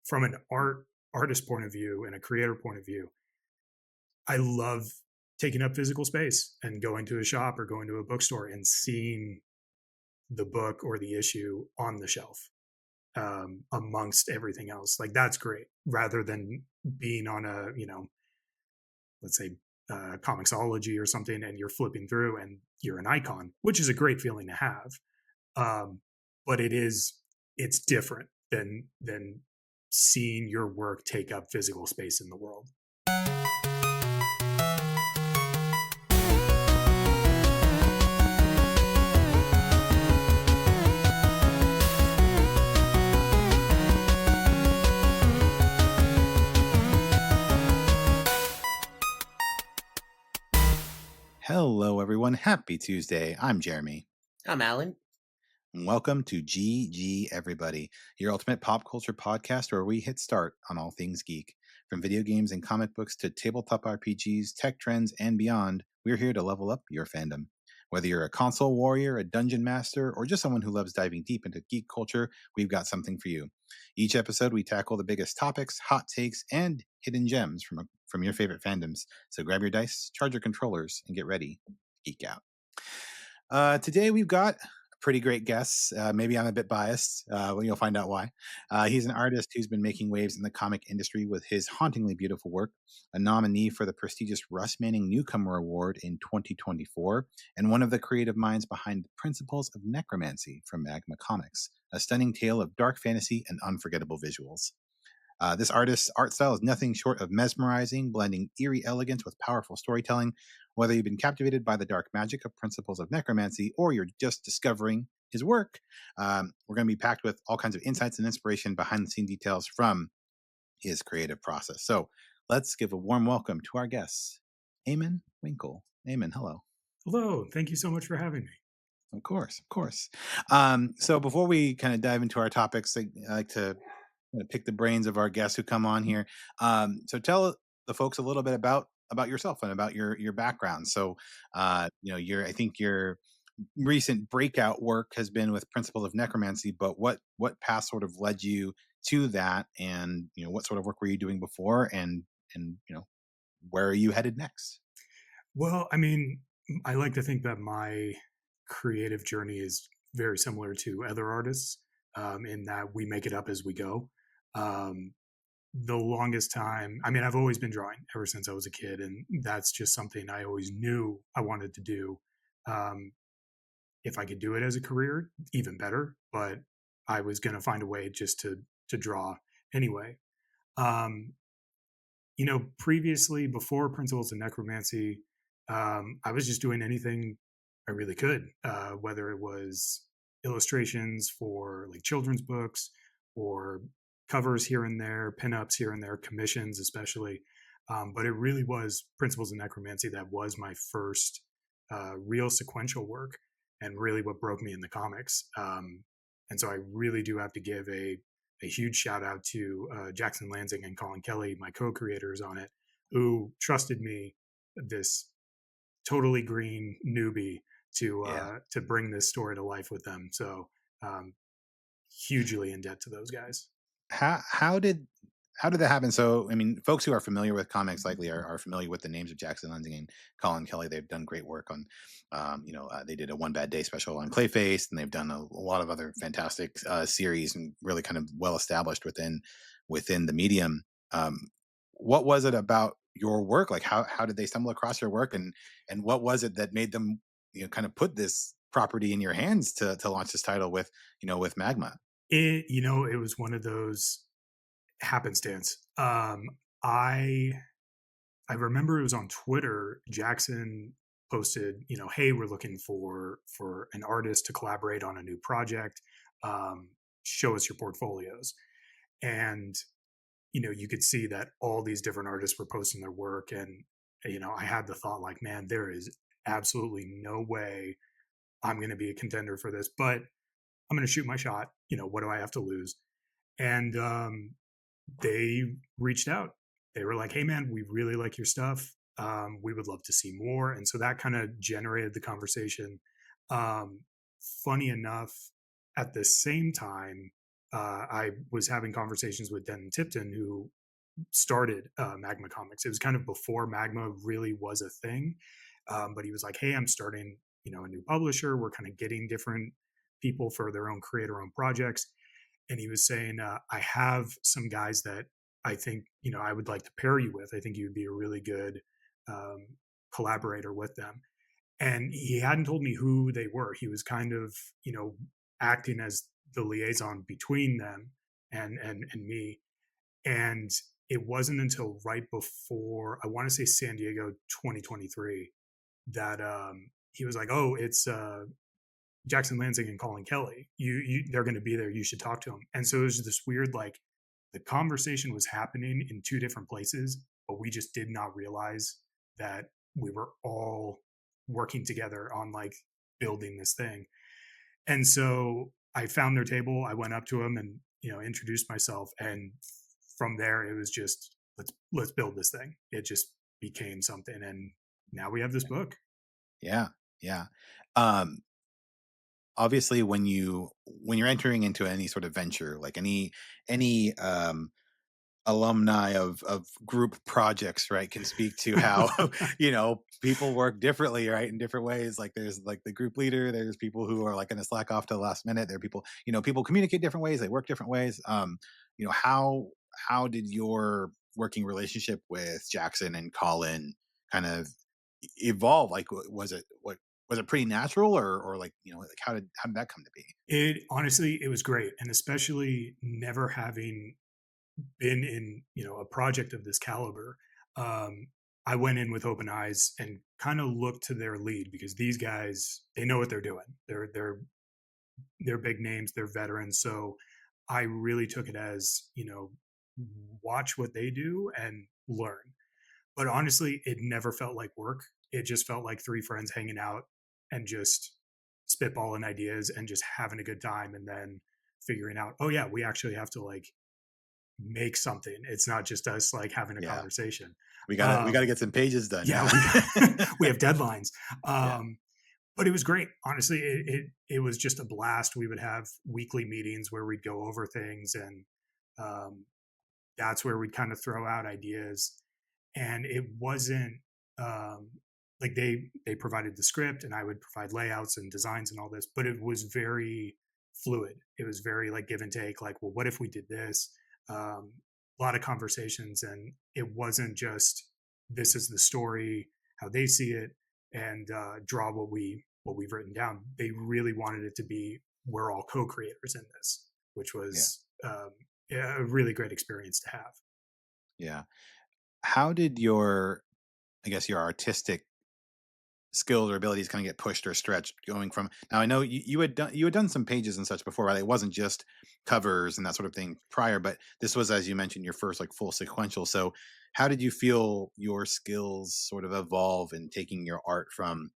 from an artist point of view and a creator point of view, I love taking up physical space and going to a shop or going to a bookstore and seeing the book or the issue on the shelf amongst everything else. Like that's great, rather than being on a, let's say Comixology or something, and you're flipping through and you're an icon, which is a great feeling to have. But it's different than seeing your work take up physical space in the world. Hello, everyone. Happy Tuesday. I'm Jeremy. I'm Alan. And welcome to GG Everybody, your ultimate pop culture podcast where we hit start on all things geek. From video games and comic books to tabletop RPGs, tech trends, and beyond, we're here to level up your fandom. Whether you're a console warrior, a dungeon master, or just someone who loves diving deep into geek culture, we've got something for you. Each episode, we tackle the biggest topics, hot takes, and hidden gems from your favorite fandoms. So grab your dice, charge your controllers, and get ready to geek out. Today, we've got a pretty great guest. Maybe I'm a bit biased. Well, you'll find out why. He's an artist who's been making waves in the comic industry with his hauntingly beautiful work, a nominee for the prestigious Russ Manning Newcomer Award in 2024, and one of the creative minds behind the Principles of Necromancy from Magma Comics, a stunning tale of dark fantasy and unforgettable visuals. This artist's art style is nothing short of mesmerizing, blending eerie elegance with powerful storytelling. Whether you've been captivated by the dark magic of Principles of Necromancy or you're just discovering his work, we're going to be packed with all kinds of insights and inspiration behind the scene details from his creative process. So let's give a warm welcome to our guest, Eamon Winkle. Eamon, hello. Hello. Thank you so much for having me. Of course. So before we kind of dive into our topics, I like to pick the brains of our guests who come on here. So tell the folks a little bit about yourself and about your background. So, I think your recent breakout work has been with Principles of Necromancy, but what path sort of led you to that, and what sort of work were you doing before, and where are you headed next? Well, I mean, I like to think that my creative journey is very similar to other artists, in that we make it up as we go. The longest time, I mean, I've always been drawing ever since I was a kid, and that's just something I always knew I wanted to do. If I could do it as a career, even better, but I was going to find a way just to draw anyway. Previously, before Principles of Necromancy, I was just doing anything I really could, whether it was illustrations for like children's books or covers here and there, pinups here and there, commissions especially. But it really was Principles of Necromancy that was my first real sequential work, and really what broke me in the comics. And so I really do have to give a huge shout out to Jackson Lansing and Colin Kelly, my co-creators on it, who trusted me, this totally green newbie, to bring this story to life with them. So hugely in debt to those guys. How did that happen? So, I mean, folks who are familiar with comics likely are familiar with the names of Jackson Lansing and Colin Kelly. They've done great work on, they did a One Bad Day special on Clayface, and they've done a lot of other fantastic series and really kind of well established within the medium. What was it about your work? Like, how did they stumble across your work, and what was it that made them kind of put this property in your hands to launch this title with Magma? It was one of those happenstance. I remember it was on Twitter. Jackson posted, hey, we're looking for an artist to collaborate on a new project. Show us your portfolios. And you could see that all these different artists were posting their work, and I had the thought, like, man, there is absolutely no way I'm going to be a contender for this, but I'm going to shoot my shot. What do I have to lose? And they reached out. They were like, hey, man, we really like your stuff. We would love to see more. And so that kind of generated the conversation. Funny enough, at the same time, I was having conversations with Den Tipton, who started Magma Comics. It was kind of before Magma really was a thing, but he was like, "Hey, I'm starting, a new publisher. We're kind of getting different people for their own creator-owned projects." And he was saying, "I have some guys that I think I would like to pair you with. I think you would be a really good um, collaborator with them." And he hadn't told me who they were. He was kind of acting as the liaison between them and me. And it wasn't until right before, I want to say San Diego 2023, that he was like, "Oh, it's Jackson Lansing and Colin Kelly. They're going to be there. You should talk to them." And so it was this weird, like, the conversation was happening in two different places, but we just did not realize that we were all working together on like building this thing. And so I found their table. I went up to them and introduced myself, and from there it was just let's build this thing. It just became something, and now we have this book. Yeah, yeah. Um, Obviously, when you're entering into any sort of venture, like any alumni of group projects, right, can speak to how people work differently, right, in different ways. Like there's like the group leader, there's people who are like going to slack off to the last minute. There are people, people communicate different ways, they work different ways. You know how did your working relationship with Jackson and Colin kind of evolve? Like was it pretty natural, or like like how did that come to be? It honestly, it was great, and especially never having been in a project of this caliber. um, I went in with open eyes and kind of looked to their lead, because these guys, they know what they're doing. They're big names, they're veterans. So I really took it as, watch what they do and learn. But honestly, it never felt like work. It just felt like three friends hanging out and just spitballing ideas and just having a good time, and then figuring out, oh yeah, we actually have to like make something. It's not just us like having a Yeah, conversation. we gotta Um, get some pages done yeah, now. we have deadlines. Yeah, But it was great. Honestly, it was just a blast. We would have weekly meetings where we'd go over things, and um, that's where we'd kind of throw out ideas. And it wasn't um, like they provided the script, and I would provide layouts and designs and all this, but it was very fluid. It was very like give and take. Like, well, what if we did this? Um, a lot of conversations, and it wasn't just this is the story how they see it, and draw what we've written down. They really wanted it to be we're all co-creators in this, which yeah, was yeah, a really great experience to have. yeah. How did your, I guess, your artistic skills or abilities kind of get pushed or stretched going from? Now I know you had done some pages and such before, right? It wasn't just covers and that sort of thing prior, but this was, as you mentioned, your first like full sequential. So how did you feel your skills sort of evolve in taking your art from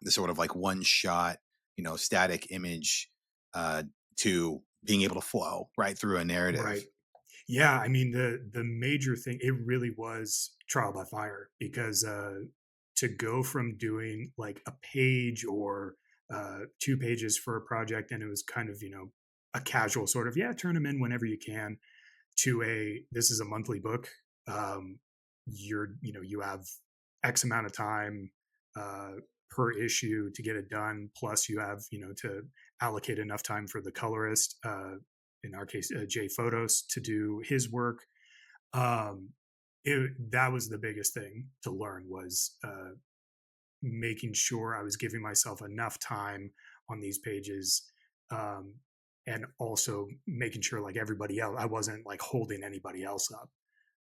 the sort of like one shot, static image, uh to being able to flow right through a Right. narrative? Yeah, I mean, the major thing, it really was trial by fire, because to go from doing like a page or 2 pages for a project, and it was kind of a casual sort of, yeah, turn them in whenever you can, to a this is a monthly book. You have X amount of time uh, per issue to get it done, plus you have to allocate enough time for the colorist, in our case Jay Photos, to do his work. um, that was the biggest thing to learn, was making sure I was giving myself enough time on these pages, um, and also making sure, like everybody else, I wasn't like holding anybody else up.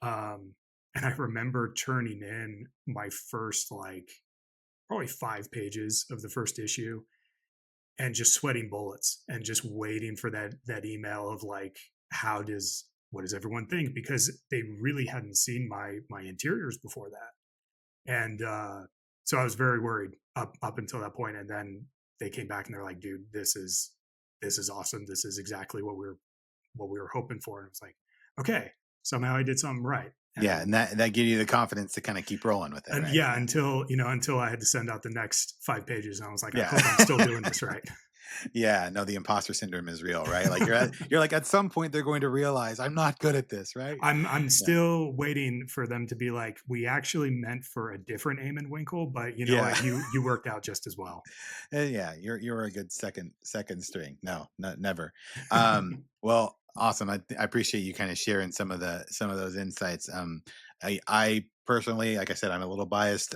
um, and I remember turning in my first like probably 5 pages of the first issue, and just sweating bullets and just waiting for that email of like, how does what does everyone think, because they really hadn't seen my interiors before that. And so I was very worried up until that point, and then they came back and they're like, dude, this is awesome, this is exactly what we were hoping for. And it was like, okay, somehow I did something right. Yeah, and that gave you the confidence to kind of keep rolling with it, And right? yeah, Yeah. until I had to send out the next 5 pages, and I was like, I Yeah. hope I'm still doing this right. Yeah, no, the imposter syndrome is real, right? Like you're like at some point they're going to realize I'm not good at this, right? I'm Yeah. still waiting for them to be like, we actually meant for a different Eamon Winkle, but you know Yeah. what? You worked out just as well. Yeah, you're a good second string. No, never. Well, awesome. I appreciate you kind of sharing some of those insights. I personally, like I said, I'm a little biased.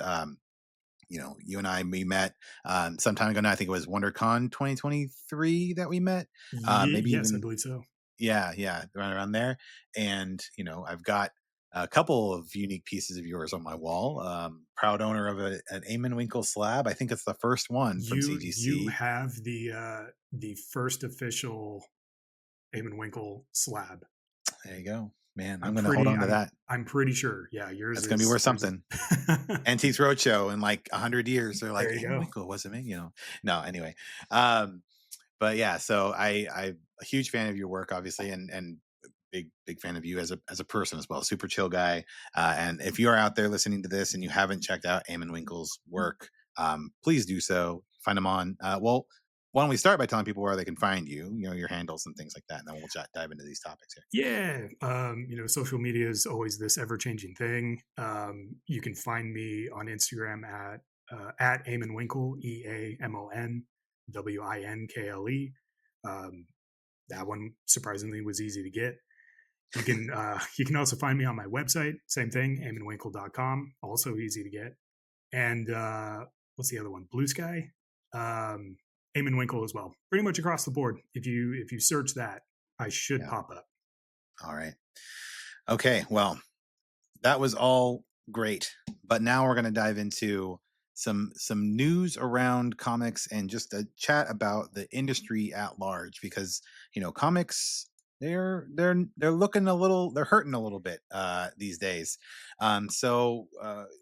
You and we met some time ago now. I think it was WonderCon 2023 that we met. Maybe Yes, I even, believe so. yeah, around there. And I've got a couple of unique pieces of yours on my wall. Proud owner of an Eamon Winkle slab. I think it's the first one from You CGC. have the first official Eamon Winkle slab. There you go, man. I'm I'm going to hold pretty on to I'm that. I'm pretty sure. Yeah, That's going to be worth yours is something. Antiques Roadshow in like 100 years. They're like there you Eamon go. Winkle, wasn't me? No. Anyway, um, but yeah, so I'm a huge fan of your work, obviously, and big fan of you as a person as well. Super chill guy. And if you're out there listening to this and you haven't checked out Eamon Winkle's work, please do so. Find him on. Well, why don't we start by telling people where they can find you? Your handles and things like that, and then we'll dive into these topics here. Yeah, social media is always this ever-changing thing. You can find me on Instagram at Eamon Winkle, EAMON WINKLE. Um, that one surprisingly was easy to get. You can also find me on my website, same thing, eamonwinkle.com, also easy to get. And what's the other one? Blue Sky, um, Eamon Winkle as well. Pretty much across the board. If you search that, I should Yeah. pop up. All right. Okay. Well, that was all great, but now we're going to dive into some news around comics and just a chat about the industry at large, because comics, they're looking a little, they're hurting a little bit these days. So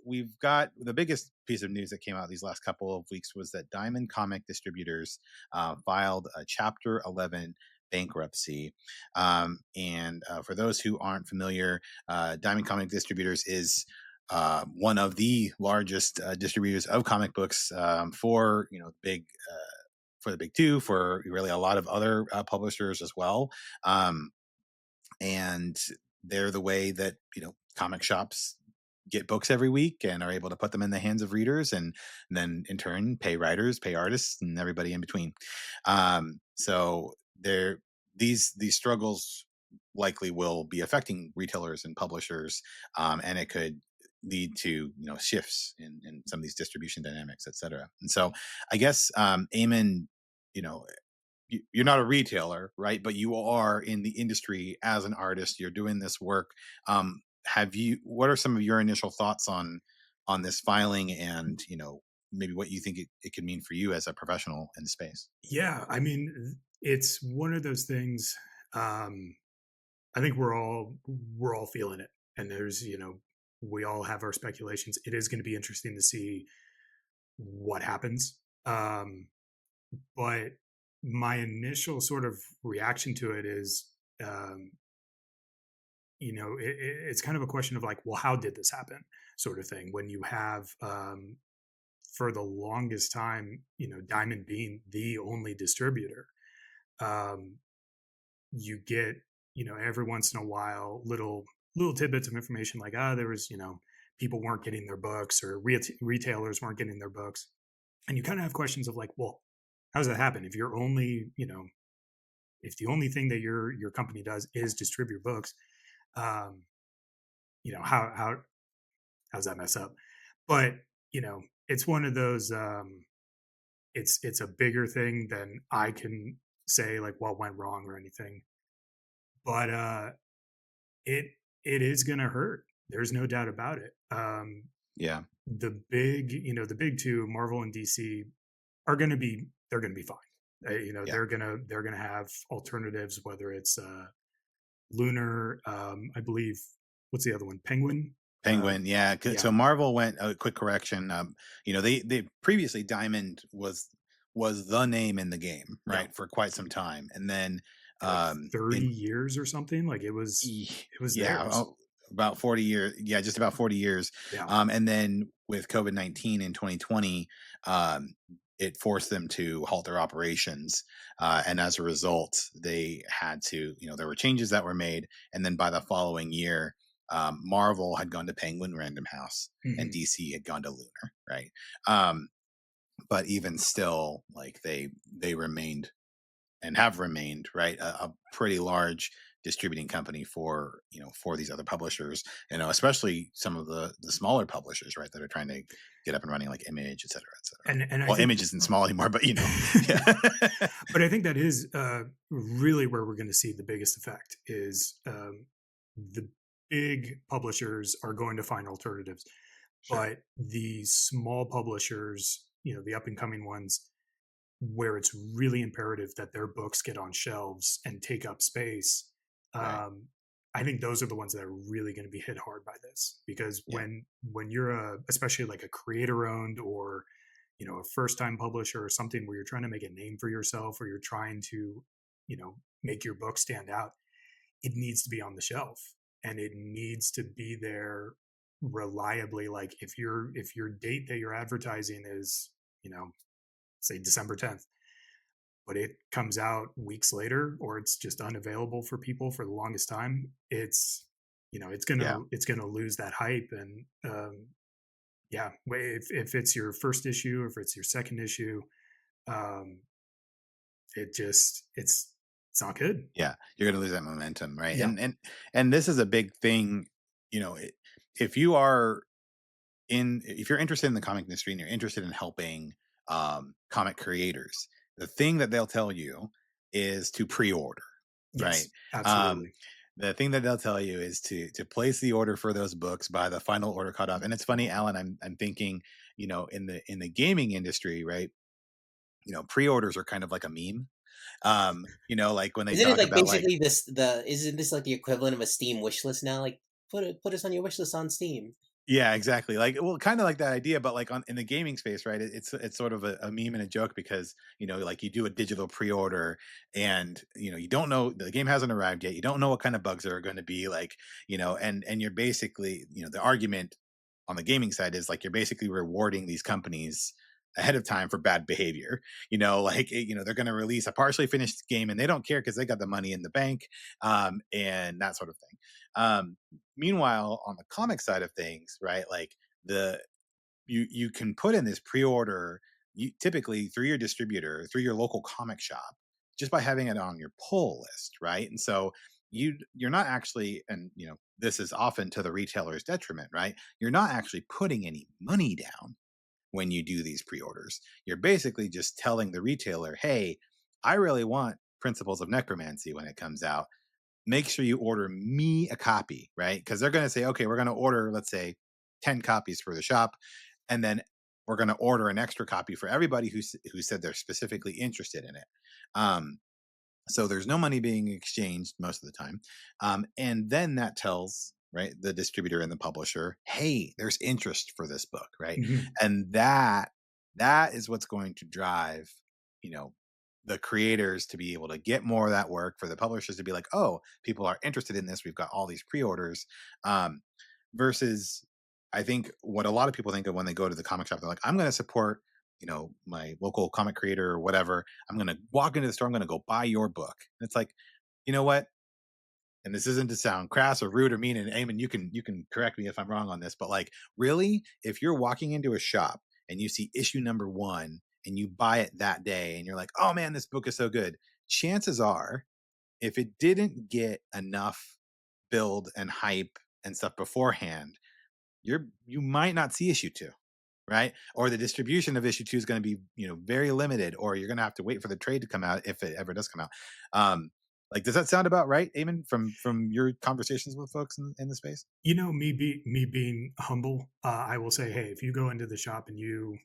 we've got the biggest piece of news that came out these last couple of weeks was that Diamond Comic Distributors filed a Chapter 11 bankruptcy. And for those who aren't familiar, Diamond Comic Distributors is one of the largest distributors of comic books for big for the big two, for really a lot of other publishers as well. Um, and they're the way that comic shops get books every week and are able to put them in the hands of readers, and then in turn pay writers, pay artists, and everybody in between. So there, these struggles likely will be affecting retailers and publishers, and it could lead to shifts in some of these distribution dynamics, et cetera. And so I guess Eamon, you know you're not a retailer, right? But you are in the industry as an artist. You're doing this work. Have you? What are some of your initial thoughts on this filing, and maybe what you think it could mean for you as a professional in the space? Yeah, I mean, it's one of those things. Um, I think we're all feeling it, and we all have our speculations. It is going to be interesting to see what happens. But my initial sort of reaction to it is, um, it's kind of a question of like, well, how did this happen, sort of thing. When you have, for the longest time, Diamond being the only distributor, um, you get every once in a while little tidbits of information like there was people weren't getting their books, or retailers weren't getting their books, and you kind of have questions of like, well, how does that happen if you're only if the only thing that your company does is distribute books? um how's that mess up? But it's one of those, it's a bigger thing than I can say like what went wrong or anything. But it it is going to hurt. There's no doubt about it. Yeah, The big two, Marvel and DC, are going to be they're going to be fine. yeah. They're gonna have alternatives, whether it's Lunar, I believe. What's the other one? Penguin. Penguin, yeah. Yeah, So Marvel went a quick correction. They previously Diamond was the name in the game, yeah, right, for quite some time, and then for like in 30 years or something. Like it was yeah, theirs. about 40 years. Yeah, just about 40 years. Yeah, And then with COVID-19 in 2020, it forced them to halt their operations. And as a result, they had to, there were changes that were made. And then by the following year, Marvel had gone to Penguin Random House and Mhm. DC had gone to Lunar, right? Um, but even still, like they remained and have remained, right, a pretty large distributing company for, for these other publishers, especially some of the smaller publishers, right, that are trying to get up and running, like Image, et cetera, et cetera. And I Well, think Image isn't small anymore, but yeah. but I think that is really where we're going to see the biggest effect is the big publishers are going to find alternatives, Sure. but the small publishers, the up and coming ones, where it's really imperative that their books get on shelves and take up space. Right. Um, I think those are the ones that are really going to be hit hard by this, because Yeah. when you're especially like a creator owned, or a first time publisher or something, where you're trying to make a name for yourself, or you're trying to make your book stand out, it needs to be on the shelf, and it needs to be there reliably. Like if your date that you're advertising is, say December 10th, but it comes out weeks later, or it's just unavailable for people for the longest time, it's Yeah. gonna lose that hype. And yeah, if it's your first issue, if it's your second issue, um, it's not good. Yeah, you're gonna lose that momentum, right? Yeah. And this is a big thing, you know, I if you are if you're interested in the comic industry and you're interested in helping, comic creators, the thing that they'll tell you is to pre-order, right? Yes, Um, absolutely. the thing that they'll tell you is to place the order for those books by the final order cutoff. And it's funny, Alan, I'm thinking, in the gaming industry, right? Pre-orders are kind of like a meme. Like when they Isn't it talk like about like. basically isn't this like the equivalent of a Steam wish list now? Like put us on your wish list on Steam. Yeah, exactly. Like, well, kind of like that idea, but like in the gaming space, right? It's sort of a meme and a joke because like you do a digital pre-order, and you don't know, the game hasn't arrived yet. You don't know what kind of bugs are going to be like, and you're basically, the argument on the gaming side is like you're basically rewarding these companies ahead of time for bad behavior. Like they're going to release a partially finished game and they don't care because they got the money in the bank, and that sort of thing. Meanwhile, on the comic side of things, right, like the you can put in this pre-order, typically through your distributor, through your local comic shop, just by having it on your pull list, right? And so you're not actually, and this is often to the retailer's detriment, right? You're not actually putting any money down when you do these pre-orders. You're basically just telling the retailer, hey, I really want Principles of Necromancy when it comes out. Make sure you order me a copy, right? Because they're going to say, okay, we're going to order, let's say, 10 copies for the shop. And then we're going to order an extra copy for everybody who said they're specifically interested in it. Um, so there's no money being exchanged most of the time. And then that tells, right, the distributor and the publisher, hey, there's interest for this book, right? Mhm. And that is what's going to drive, you know, the creators to be able to get more of that work, for the publishers to be like, oh, people are interested in this. We've got all these pre-orders. Um, versus I think what a lot of people think of when they go to the comic shop, they're like, I'm going to support, my local comic creator or whatever. I'm going to walk into the store. I'm going to go buy your book. And it's like, you know what? And this isn't to sound crass or rude or mean. And Eamon, you can correct me if I'm wrong on this, but like, really, if you're walking into a shop and you see issue number 1 and you buy it that day and you're like, oh man, this book is so good. Chances are, if it didn't get enough build and hype and stuff beforehand, you might not see issue 2, right? Or the distribution of issue 2 is going to be, very limited, or you're going to have to wait for the trade to come out if it ever does come out. Like, does that sound about right, Eamon, from your conversations with folks in the space? Me being humble, I will say, hey, if you go into the shop and you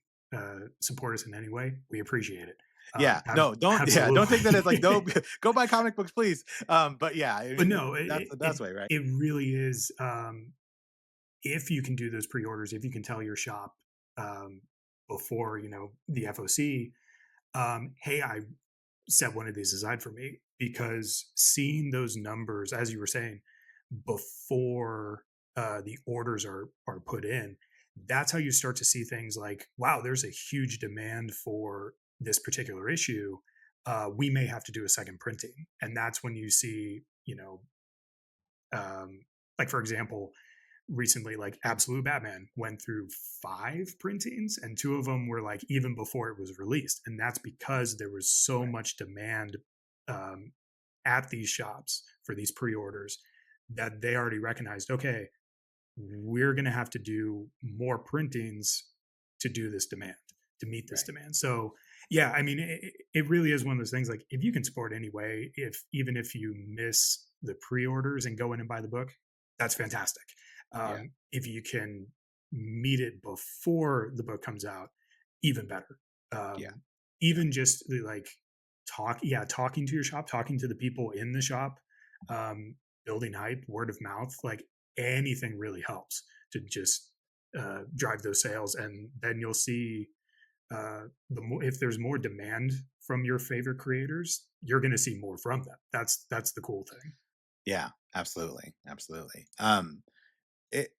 support us in any way, we appreciate it. Yeah, no, don't take that as like, no, Absolutely. go buy comic books, please. But yeah, I But mean, no, that's the it best way, right? it really is. If you can do those pre-orders, if you can tell your shop um, before the FOC, hey, I set one of these aside for me, because seeing those numbers, as you were saying, before the orders are put in, that's how you start to see things like, wow, there's a huge demand for this particular issue. We may have to do a second printing. And that's when you see, um, like, for example, recently, like Absolute Batman went through 5 printings, and 2 of them were like even before it was released. And that's because there was so Right. much demand um, at these shops for these pre orders that they already recognized, okay, we're going to have to do more printings to do this demand, to meet this Right. demand. So yeah, I mean, it really is one of those things, like, if you can support anyway, if even if you miss the pre-orders and go in and buy the book, that's fantastic. Yeah. If you can meet it before the book comes out, even better. Yeah. Even just like talking to your shop, talking to the people in the shop, um, building hype, word of mouth, like anything really helps to just drive those sales. And then you'll see if there's more demand from your favorite creators, you're going to see more from them. That's the cool thing. Yeah. Absolutely. Absolutely. It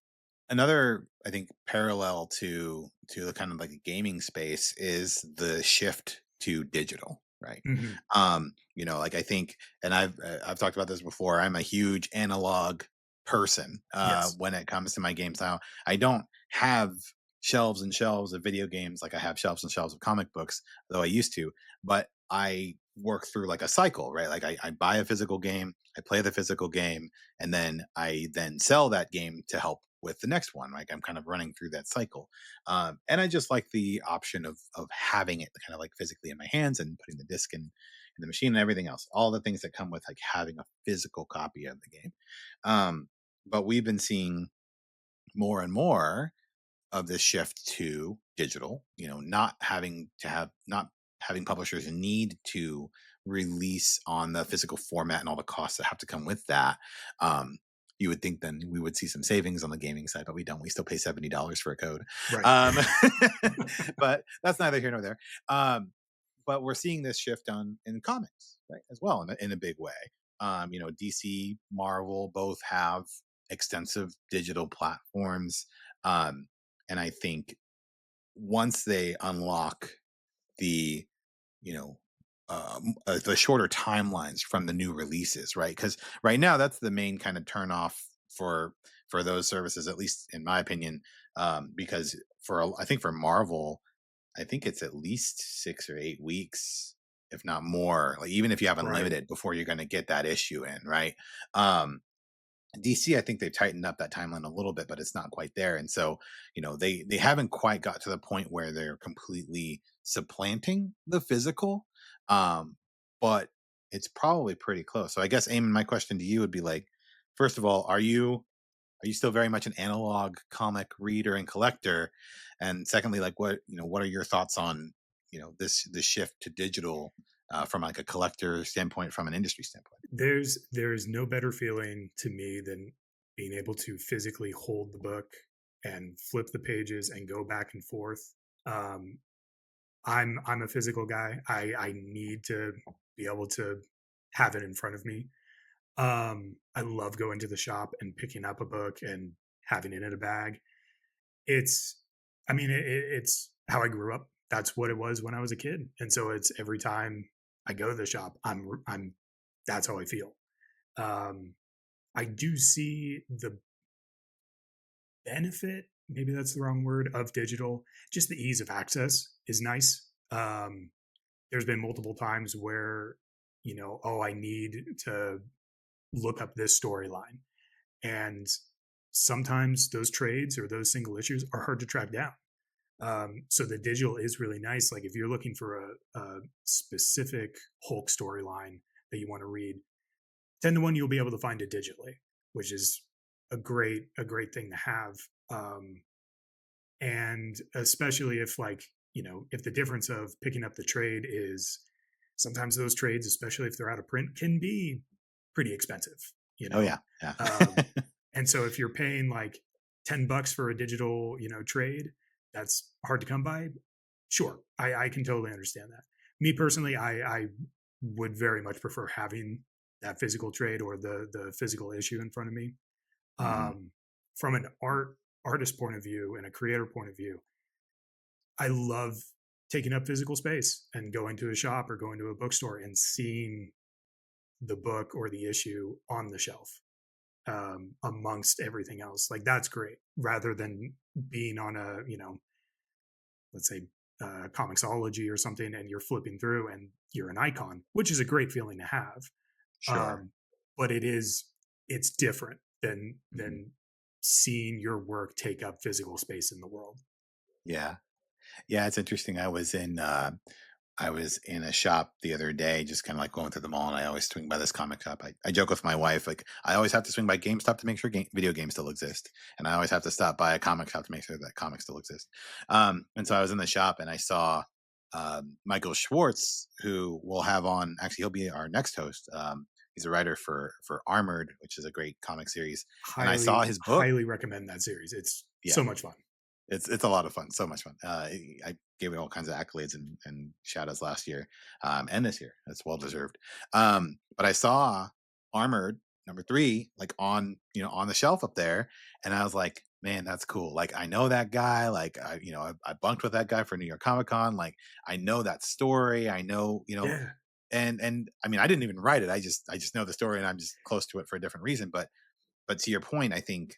Another, I think, parallel to the kind of like a gaming space is the shift to digital, right? Hmm. Like I think, and I've talked about this before. I'm a huge analog person Yes. when it comes to my games. Now, I don't have shelves and shelves of video games like I have shelves and shelves of comic books, though I used to. But I work through like a cycle, right? Like I buy a physical game, I play the physical game, and then I then sell that game to help with the next one. Like I'm kind of running through that cycle, and I just like the option of having it kind of like physically in my hands and putting the disc in the machine and everything else. All the things that come with like having a physical copy of the game. Um, but we've been seeing more and more of this shift to digital, not having publishers need to release on the physical format and all the costs that have to come with that. You would think then we would see some savings on the gaming side, but we don't. We still pay $70 for a code. Right. Um, but that's neither here nor there. But we're seeing this shift on in comics, right, as well, in a big way. DC, Marvel both have extensive digital platforms. Um, and I think once they unlock the, you know, the shorter timelines from the new releases, right? Because right now that's the main kind of turn off for those services, at least in my opinion. Because I think for Marvel, I think it's at least 6 or 8 weeks, if not more. Like even if you have Right. unlimited, before you're going to get that issue in, right? Um, DC, I think they've tightened up that timeline a little bit, but it's not quite there. And so, they haven't quite got to the point where they're completely supplanting the physical. But it's probably pretty close. So I guess, Eamon, my question to you would be like, first of all, are you still very much an analog comic reader and collector? And secondly, like what are your thoughts on, this shift to digital, from like a collector standpoint, from an industry standpoint? There's no better feeling to me than being able to physically hold the book and flip the pages and go back and forth. Um, I'm a physical guy. I need to be able to have it in front of me. I love going to the shop and picking up a book and having it in a bag. It's, I mean, it's how I grew up. That's what it was when I was a kid, and so it's every time I go to the shop, I'm that's how I feel. Um, I do see the benefit, maybe that's the wrong word, of digital. Just the ease of access is nice. There's been multiple times where, oh, I need to look up this storyline. And sometimes those trades or those single issues are hard to track down. So the digital is really nice. Like if you're looking for a specific Hulk storyline that you want to read, 10 to 1 you'll be able to find it digitally, which is a great thing to have. Um, and especially if, like, if the difference of picking up the trade is, sometimes those trades, especially if they're out of print, can be pretty expensive, you Oh know yeah, yeah. um, and so if you're paying like $10 for a digital, trade that's hard to come by, sure, I can totally understand that. Me personally, I would very much prefer having that physical trade or the physical issue in front of me. Mhm. um, from an art artist point of view and a creator point of view, I love taking up physical space and going to a shop or going to a bookstore and seeing the book or the issue on the shelf, amongst everything else. Like that's great, rather than being on a, let's say, comicsology or something, and you're flipping through and you're an icon, which is a great feeling to have. Sure. Um, but it's different than Mhm. seeing your work take up physical space in the world. Yeah. Yeah, it's interesting. I was in a shop the other day, just kind of like going through the mall, and I always swing by this comic shop. I joke with my wife, like I always have to swing by GameStop to make sure video games still exist, and I always have to stop by a comic shop to make sure that comics still exist. And so I was in the shop, and I saw Michael Schwartz, who we'll have on. Actually, he'll be our next host. He's a writer for Armored, which is a great comic series, and I saw Highly, his book. highly recommend that series. It's Yeah, so much fun. it's a lot of fun, so much fun. I gave it all kinds of accolades and shout outs last year, and this year. It's well deserved. But I saw Armored #3 like on on the shelf up there, and I was like, man, that's cool. Like I know that guy. Like I bunked with that guy for New York Comic Con. Like I know that story. I know Yeah, and I mean I didn't even write it. I just know the story, and I'm just close to it for a different reason. But to your point, I think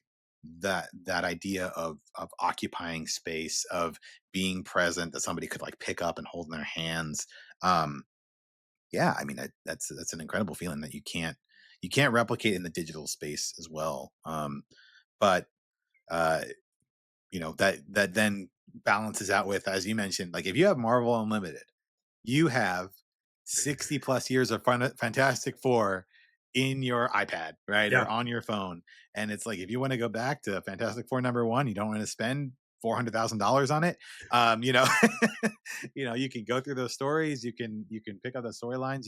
that idea of occupying space, of being present, that somebody could like pick up and hold in their hands, um yeah, I mean that's an incredible feeling that you can't replicate in the digital space as well. But uh that then balances out with, as you mentioned, like if you have Marvel Unlimited, you have 60 plus years of Fantastic Four in your iPad, right? Or yeah, on your phone. And it's like, if you want to go back to Fantastic Four #1, you don't want to spend $400,000 on it. You know, you can go through those stories. You can pick up the storylines.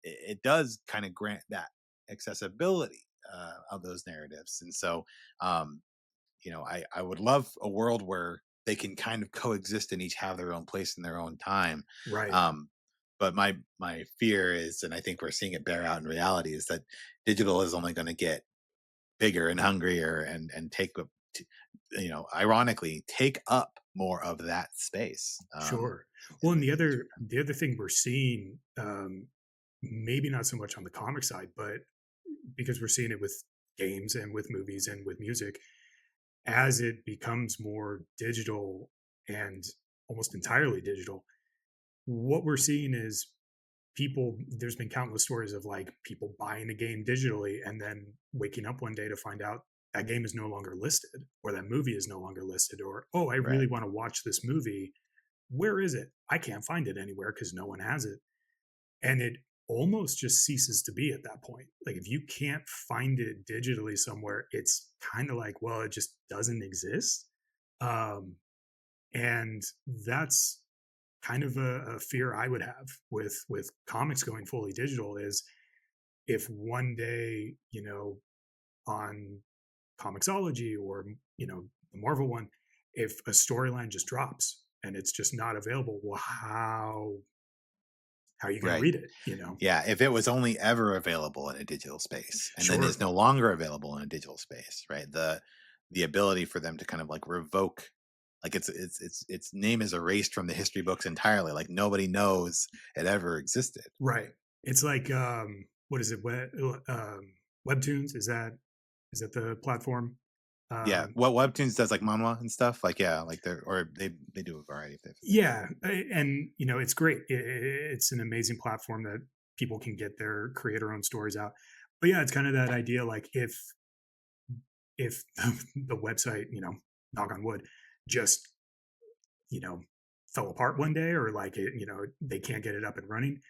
It does kind of grant that accessibility of those narratives. And so, um, I would love a world where they can kind of coexist and each have their own place in their own time. right, Um, but my fear is, and I think we're seeing it bear out in reality, is that digital is only going to get bigger and hungrier and take up, ironically, take up more of that space. sure. Well, In and the future. the other thing we're seeing, maybe not so much on the comic side, but because we're seeing it with games and with movies and with music, as it becomes more digital and almost entirely digital, what we're seeing is people, there's been countless stories of like people buying a game digitally and then waking up one day to find out that game is no longer listed, or that movie is no longer listed, or oh, I really Right. want to watch this movie. Where is it? I can't find it anywhere because no one has it. And it almost just ceases to be at that point. Like if you can't find it digitally somewhere, it's kind of like, well, it just doesn't exist. Um, and that's kind of a fear I would have with comics going fully digital, is if one day, on comicsology or the Marvel one, if a storyline just drops and it's just not available, well, how are you going to Right. read it? Yeah, if it was only ever available in a digital space and then is Sure. no longer available in a digital space, right? The ability for them to kind of like revoke, like its name is erased from the history books entirely. Like nobody knows it ever existed. Right. It's like what is it? Webtoons, is that the platform? Yeah, Um, what Webtoons does, like manhwa and stuff, like yeah, like they do a variety of different things. yeah, and it's great. It's an amazing platform that people can get their creator-owned stories out. But yeah, it's kind of that idea, like if the website, knock on wood, just you know fell apart one day, or like they can't get it up and running,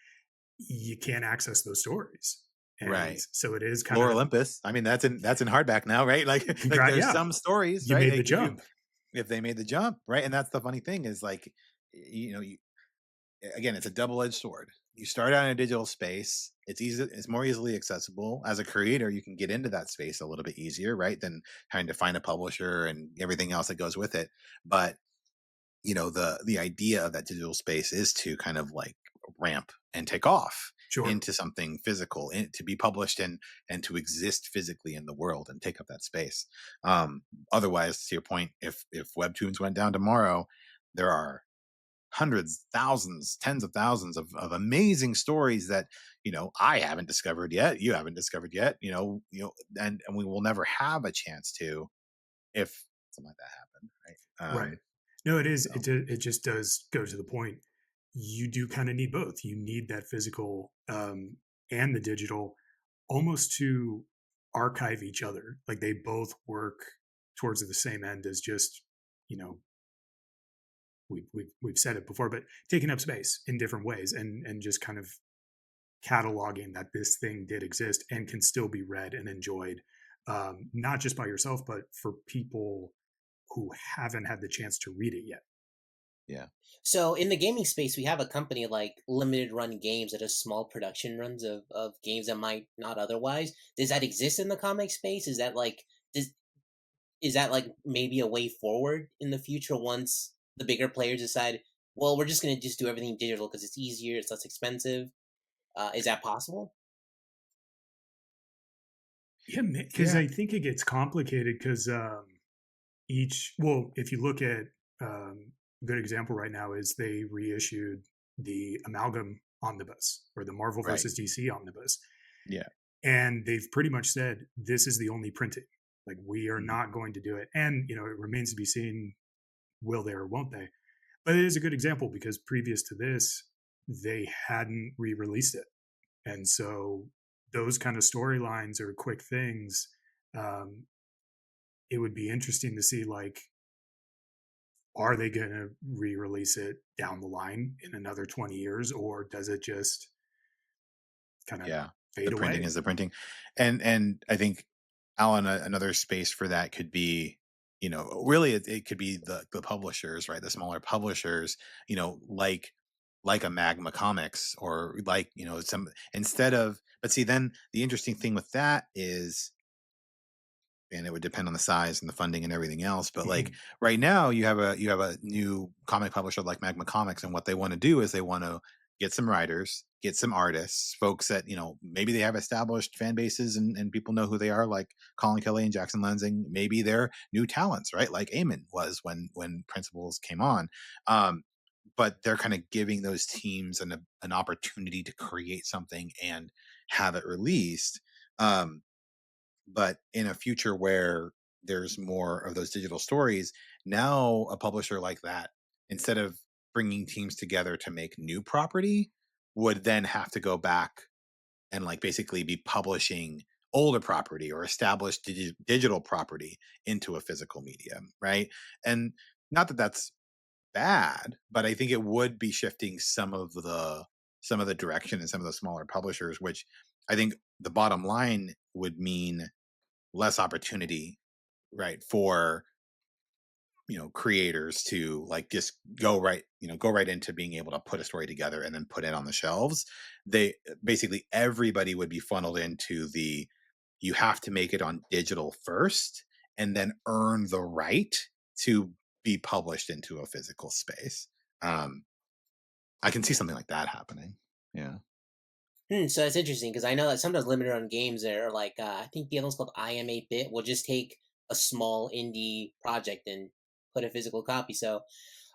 you can't access those stories. And Right. so it is kind Lore of, Olympus. I mean, that's in hardback now, right? Like like congrats, there's yeah, some stories, you right? made the Like jump. if they made the jump, right? And that's the funny thing is like, you again, it's a double-edged sword. You start out in a digital space, it's more easily accessible. As a creator, you can get into that space a little bit easier, right? Than trying to find a publisher and everything else that goes with it. But the idea of that digital space is to kind of like ramp and take off. Sure. into something physical, to be published and to exist physically in the world and take up that space. Otherwise, to your point, if Webtoons went down tomorrow, there are hundreds, thousands, tens of thousands of amazing stories that, I haven't discovered yet, you haven't discovered yet, and we will never have a chance to, if something like that happened, right? Right. No, it is. So It just does go to the point. You do kind of need both. You need that physical and the digital, almost to archive each other. Like they both work towards the same end as just, you know, we've said it before, but taking up space in different ways and just kind of cataloging that this thing did exist and can still be read and enjoyed, not just by yourself, but for people who haven't had the chance to read it yet. yeah, So in the gaming space, we have a company like Limited Run Games that does small production runs of games that might not otherwise. Does that exist in the comic space? Does, is that like maybe a way forward in the future once the bigger players decide, well, we're just going to just do everything digital because it's easier, it's less expensive. Is that possible? Yeah, because yeah, I think it gets complicated because well, if you look at a good example right now is they reissued the Amalgam Omnibus or the Marvel right, versus DC Omnibus, yeah, and they've pretty much said this is the only printing. Like we are mhm, not going to do it, and it remains to be seen will they or won't they. But it is a good example because previous to this, they hadn't re-released it, and so those kind of storylines or quick things, um, it would be interesting to see like are they going to re-release it down the line in another 20 years or does it just kind of yeah. The fade printing away? is the printing, and I think, Alan, another space for that could be, really it could be the publishers, right? The smaller publishers, like a Magma Comics, or like, some, instead of, but see, then the interesting thing with that is, and it would depend on the size and the funding and everything else, but like Mhm. right now you have a new comic publisher like Magma Comics, and what they want to do is they want to get some writers, get some artists, folks that, maybe they have established fan bases, and people know who they are, like Colin Kelly and Jackson Lansing. Maybe they're new talents, right? Like Eamon was when Principles came on. Um, but they're kind of giving those teams an opportunity to create something and have it released. Um, but in a future where there's more of those digital stories, now a publisher like that, instead of bringing teams together to make new property, would then have to go back and like basically be publishing older property or established digital property into a physical medium, right? And not that that's bad, but I think it would be shifting some of the direction in some of the smaller publishers, which I think the bottom line would mean less opportunity, right, for, creators to like just go right into being able to put a story together and then put it on the shelves. They basically everybody would be funneled into the, you have to make it on digital first and then earn the right to be published into a physical space. um I can see something like that happening. Yeah, So that's interesting because I know that sometimes limited run games are like I think the other one's called I am 8-bit will just take a small indie project and put a physical copy. So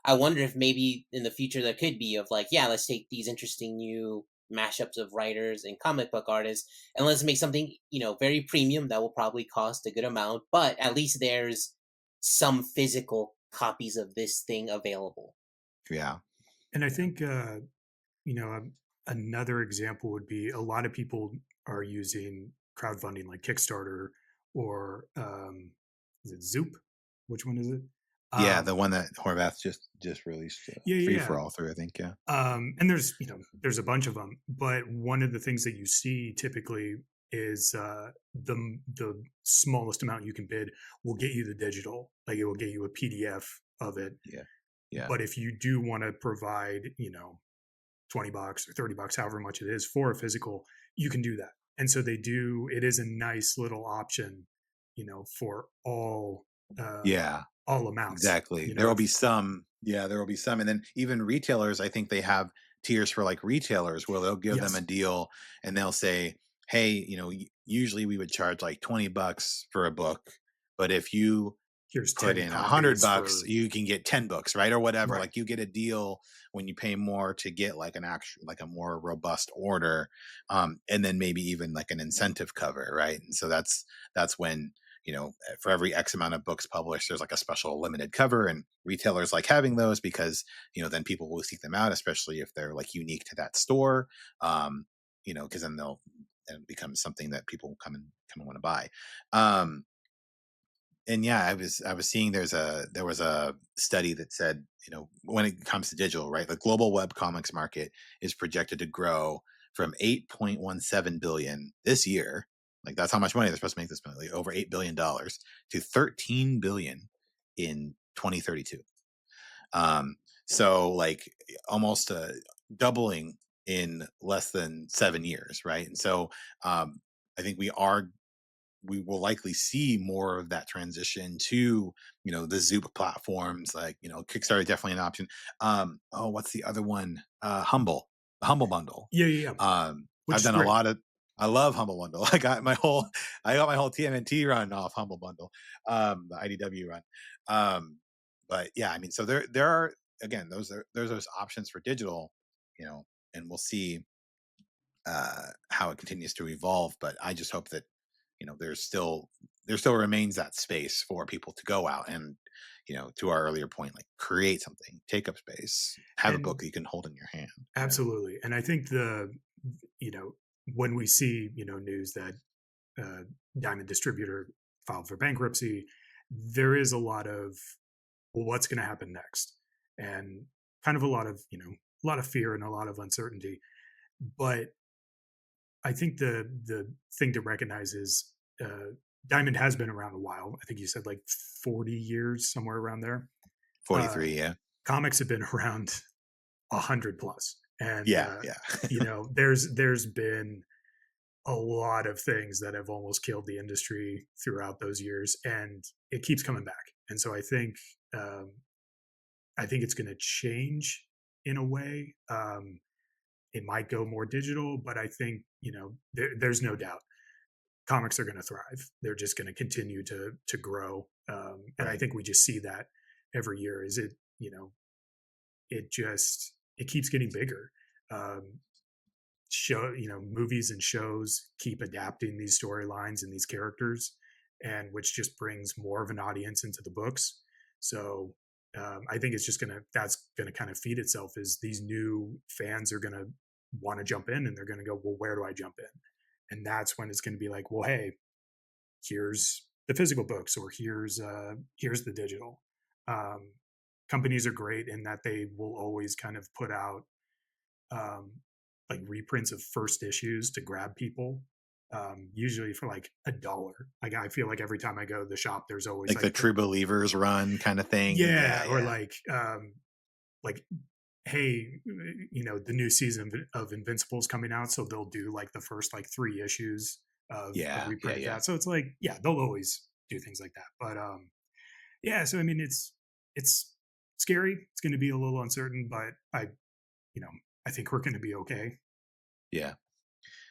I wonder if maybe in the future there could be of like, yeah, let's take these interesting new mashups of writers and comic book artists and let's make something, very premium that will probably cost a good amount, but at least there's some physical copies of this thing available. yeah, And I yeah, think you know another example would be a lot of people are using crowdfunding like Kickstarter or is it Zoop? Which one is it? yeah. um The one that Horvath just released, yeah, free yeah, for all through, I think. Yeah, and there's a bunch of them, but one of the things that you see typically is the smallest amount you can bid will get you the digital, like it will get you a PDF of it. yeah, yeah, But if you do want to provide 20 bucks or 30 bucks, however much it is for a physical, you can do that. And so they do, it is a nice little option, for uh yeah. all amounts, Exactly. There will if be some. Yeah, there will be some, and then even retailers, I think they have tiers for like retailers where they'll give them a Yes. deal and they'll say, hey, usually we would charge like $20 for a book, but if you Here's put 10 in copies $100, for you can get 10 books, right? Or whatever. right. Like you get a deal when you pay more to get like an actual, like a more robust order. And then maybe even like an incentive cover, right? And so that's when, for every X amount of books published, there's like a special limited cover, and retailers like having those because, then people will seek them out, especially if they're like unique to that store. Because then and it becomes something that people come and want to buy. And yeah, I was seeing there was a study that said, when it comes to digital, right, the global web comics market is projected to grow from 8.17 billion this year, like that's how much money they're supposed to make this month, like over $8 billion, to 13 billion in 2032. So like almost doubling in less than 7 years, right? And so I think we will likely see more of that transition to, the Zoop platforms. Like, Kickstarter definitely an option. What's the other one? The Humble Bundle. Yeah, yeah, yeah. Which I've is done a great. lot of. I love Humble Bundle. I got my whole TMNT run off Humble Bundle, the IDW run. But yeah, I mean, so there are, again, there's those options for digital, and we'll see how it continues to evolve. But I just hope that, there still remains that space for people to go out and, to our earlier point, like create something, take up space, have a book And that you can hold in your hand. absolutely. And I think you know, when we see, news that uh, Diamond Distributor filed for bankruptcy, there is a lot of, well, what's going to happen next? And kind of a lot of fear and a lot of uncertainty. But I think the thing to recognize is Diamond has been around a while. I think you said like 40 years, somewhere around there. Uh, 43, yeah. Comics have been around 100 plus, and Yeah, yeah. there's been a lot of things that have almost killed the industry throughout those years, and it keeps coming back. And so um, I think it's going to change in a way. It might go more digital, but I think there's no doubt comics are going to thrive. They're just going to continue to grow, and I Right. think we just see that every year. Is it it keeps getting bigger. Um, Movies and shows keep adapting these storylines and these characters, and which just brings more of an audience into the books. So I think that's gonna kind of feed itself, is these new fans are gonna want to jump in, and they're gonna go, well, where do I jump in? And that's when it's gonna be like, well, hey, here's the physical books, or here's the digital. um, Companies are great in that they will always kind of put out um, like reprints of first issues to grab people, usually for like $1. Like I feel like every time I go to the shop, there's always Like the like True Believers run kind of thing. yeah, Yeah, or yeah. like hey, the new season of Invincible's coming out, so they'll do like the first like 3 issues of a Yeah, yeah, reprint of yeah. that. So it's like, yeah, they'll always do things like that. But yeah, so I mean, it's scary. It's going to be a little uncertain, but you know, I think we're going to be okay Yeah.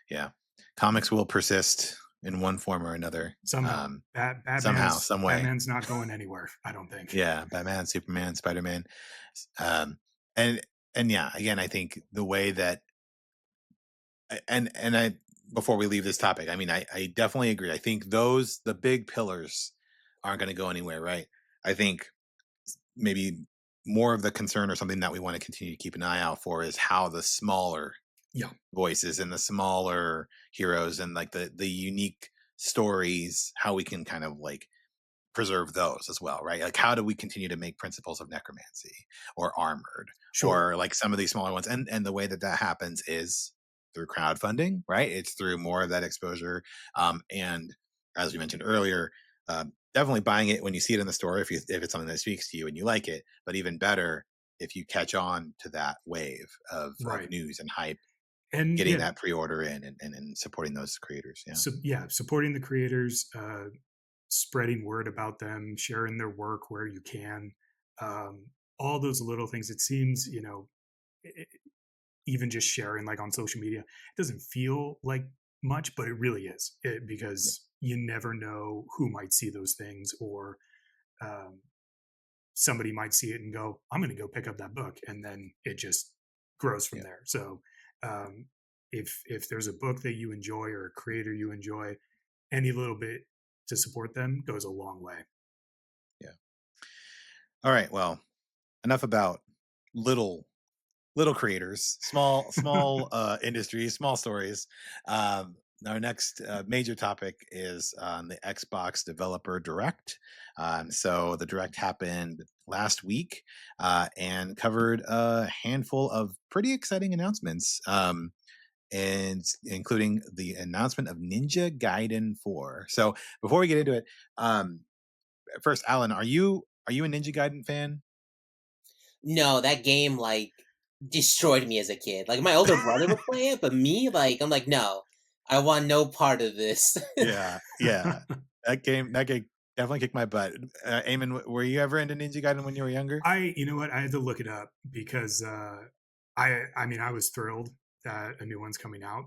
Yeah. Comics will persist in one form or another. somehow. Somehow, some way. Batman's not going anywhere, I don't think. Yeah, Batman, Superman, Spider-Man. Um, and yeah, again, I think the way that and I before we leave this topic, I mean, I definitely agree. I think the big pillars aren't going to go anywhere, right? I think maybe more of the concern, or something that we want to continue to keep an eye out for, is how the smaller Yeah, voices and the smaller heroes and like the unique stories, how we can kind of like preserve those as well, right? Like how do we continue to make Principles of Necromancy or Armored sure. or like some of these smaller ones? And the way that happens is through crowdfunding, right? It's through more of that exposure. And as we mentioned earlier, definitely buying it when you see it in the store, if it's something that speaks to you and you like it. But even better, if you catch on to that wave of Right. news and hype, And getting yeah, that pre-order in, and supporting those creators. Yeah. so yeah, supporting the creators, spreading word about them, sharing their work where you can, all those little things. It seems, even just sharing like on social media, it doesn't feel like much, but it really is Yeah. because you never know who might see those things, or um, somebody might see it and go, I'm going to go pick up that book. And then it just grows from Yeah. there. So um, if there's a book that you enjoy or a creator you enjoy, any little bit to support them goes a long way. Yeah. All right. Well, enough about little creators, small industries, small stories. Um, our next major topic is on the Xbox Developer Direct. So the Direct happened last week and covered a handful of pretty exciting announcements, and including the announcement of Ninja Gaiden 4. So before we get into it, first, Alan, are you a Ninja Gaiden fan? No, that game like destroyed me as a kid. Like my older brother would play it, but me, like I'm like, no, I want no part of this. Yeah, yeah. That game definitely kicked my butt. Eamon, were you ever into Ninja Gaiden when you were younger? You know what, I had to look it up because I mean, I was thrilled that a new one's coming out,